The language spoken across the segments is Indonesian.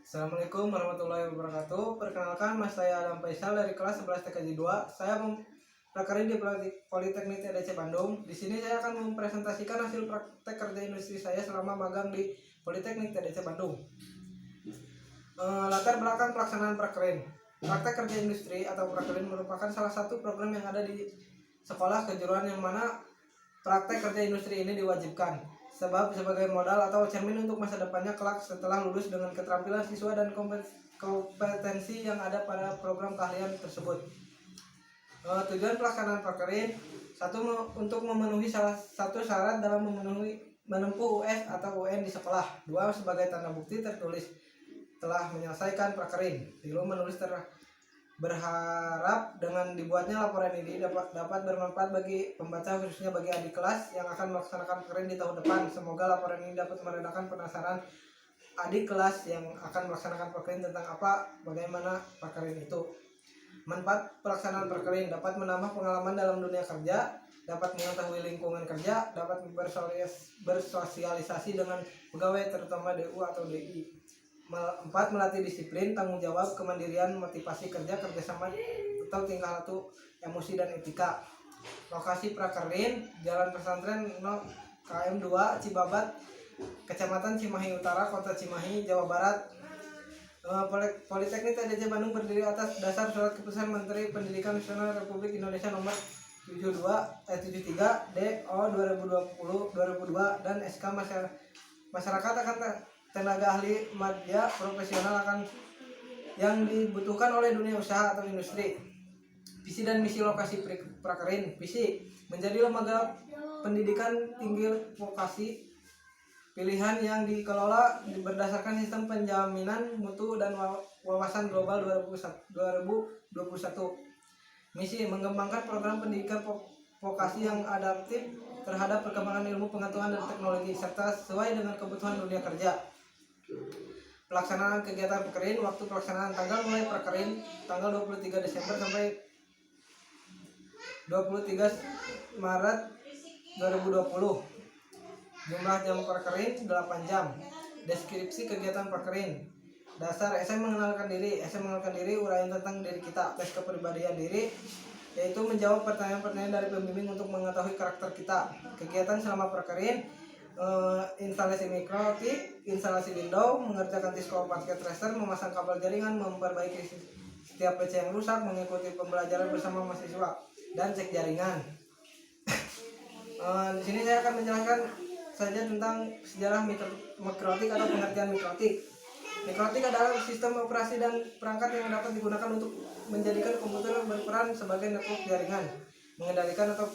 Assalamualaikum warahmatullahi wabarakatuh. Perkenalkan, Mas saya Adam Faisal dari kelas 11 TKJ 2. Saya prakarya di Politeknik TDC Bandung. Di sini saya akan mempresentasikan hasil praktek kerja industri saya selama magang di Politeknik TDC Bandung. Latar belakang pelaksanaan prakerin. Praktek kerja industri atau prakerin merupakan salah satu program yang ada di sekolah kejuruan yang mana praktek kerja industri ini diwajibkan, sebab sebagai modal atau cermin untuk masa depannya kelak setelah lulus dengan keterampilan siswa dan kompetensi yang ada pada program keahlian tersebut. Tujuan pelaksanaan prakerin: satu, untuk memenuhi salah satu syarat dalam menempuh US atau UN di sekolah. Dua, sebagai tanda bukti tertulis telah menyelesaikan prakerin. Tiga, menulis berharap dengan dibuatnya laporan ini dapat bermanfaat bagi pembaca, khususnya bagi adik kelas yang akan melaksanakan prakerin di tahun depan. Semoga laporan ini dapat meredakan penasaran adik kelas yang akan melaksanakan prakerin tentang bagaimana prakerin itu. Manfaat pelaksanaan prakerin: dapat menambah pengalaman dalam dunia kerja, dapat mengetahui lingkungan kerja, dapat bersosialisasi dengan pegawai terutama DU atau DI. 4, melatih disiplin, tanggung jawab, kemandirian, motivasi kerja, kerjasama atau tingkah laku, emosi, dan etika. Lokasi prakerin: Jalan Pesantren 0 KM 2 Cibabat, Kecamatan Cimahi Utara, Kota Cimahi, Jawa Barat. Politeknik TDC Bandung berdiri atas dasar Surat Keputusan Menteri Pendidikan Nasional Republik Indonesia Nomor 73 DO 2020-2002 dan SK Masyarakat akan tenaga ahli madya profesional yang dibutuhkan oleh dunia usaha atau industri. Visi dan misi lokasi prakerin: visi, menjadi lembaga pendidikan tinggi vokasi pilihan yang dikelola berdasarkan sistem penjaminan mutu dan wawasan global 2021. Misi, mengembangkan program pendidikan vokasi yang adaptif terhadap perkembangan ilmu pengetahuan dan teknologi serta sesuai dengan kebutuhan dunia kerja. Pelaksanaan kegiatan prakerin: waktu pelaksanaan: tanggal mulai prakerin tanggal 23 Desember sampai 23 Maret 2020. Jumlah jam prakerin 8 jam. Deskripsi kegiatan prakerin: dasar, SM mengenalkan diri. Uraian tentang diri kita. Tes kepribadian diri, yaitu menjawab pertanyaan-pertanyaan dari pembimbing untuk mengetahui karakter kita. Kegiatan selama prakerin: instalasi mikrotik, instalasi window, mengerjakan Cisco paket tracer, memasang kabel jaringan, memperbaiki setiap PC yang rusak, mengikuti pembelajaran bersama mahasiswa, dan cek jaringan. Di sini saya akan menjelaskan saja tentang sejarah mikrotik atau pengertian mikrotik. Mikrotik adalah sistem operasi dan perangkat yang dapat digunakan untuk menjadikan komputer berperan sebagai network jaringan, mengendalikan atau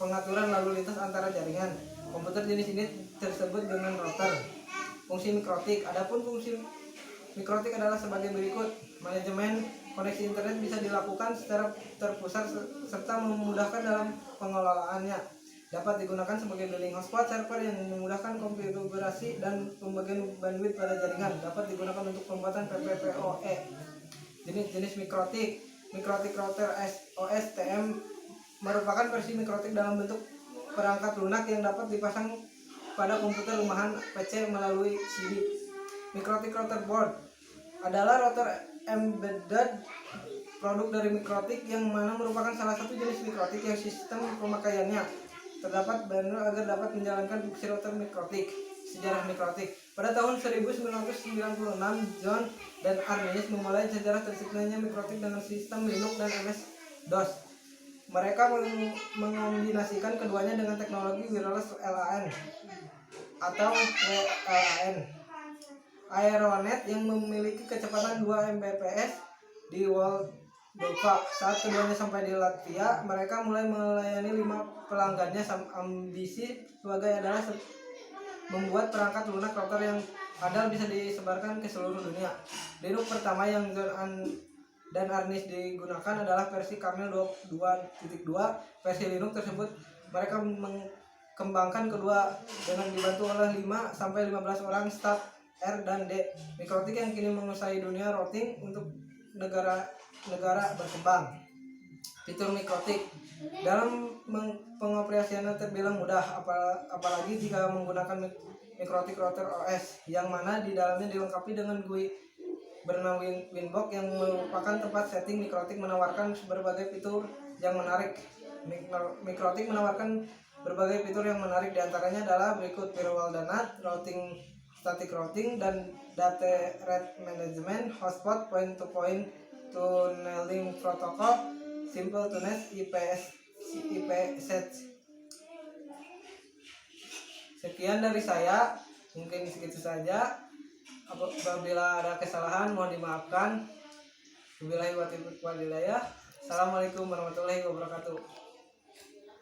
pengaturan lalu lintas antara jaringan. Komputer jenis ini tersebut dengan router. Fungsi mikrotik: adapun fungsi mikrotik adalah sebagai berikut. Manajemen koneksi internet bisa dilakukan secara terpusat serta memudahkan dalam pengelolaannya. Dapat digunakan sebagai billing hotspot server yang memudahkan konfigurasi dan pembagian bandwidth pada jaringan. Dapat digunakan untuk pembuatan PPPoE. Jenis mikrotik: mikrotik router OSTM merupakan versi mikrotik dalam bentuk perangkat lunak yang dapat dipasang pada komputer rumahan PC melalui CD. Mikrotik router board adalah router embedded, produk dari mikrotik yang mana merupakan salah satu jenis mikrotik yang sistem pemakaiannya terdapat banner agar dapat menjalankan fungsi router mikrotik. Sejarah mikrotik: pada tahun 1996, John dan Arnis memulai sejarah terciptanya mikrotik dengan sistem Linux dan MS-DOS. Mereka mengombinasikan keduanya dengan teknologi wireless LAN atau WLAN Aeronet yang memiliki kecepatan 2 Mbps di Moldova. Saat keduanya sampai di Latvia, mereka mulai melayani 5 pelanggannya. Ambisi sebagai adalah membuat perangkat lunak router yang handal bisa disebarkan ke seluruh dunia. Linux pertama yang John dan Arnis digunakan adalah versi kernel 2.2. Versi Linux tersebut mereka mengembangkan kedua dengan dibantu oleh 5-15 orang staf R dan D. Mikrotik yang kini menguasai dunia routing untuk negara berkembang. Fitur mikrotik: dalam pengoperasiannya terbilang mudah, apalagi jika menggunakan Mikrotik Router OS, yang mana di dalamnya dilengkapi dengan GUI bernama Winbox yang merupakan tempat setting. Mikrotik menawarkan berbagai fitur yang menarik. Mikrotik menawarkan berbagai fitur yang menarik, diantaranya adalah berikut: firewall dan NAT, routing, static routing, dan data rate management, hotspot, point-to-point tunneling protocol, simple to NAS, IP set. Sekian dari saya, mungkin segitu saja. Apabila ada kesalahan mohon dimaafkan. Wabillahi taufiq wal hidayah. Assalamualaikum warahmatullahi wabarakatuh.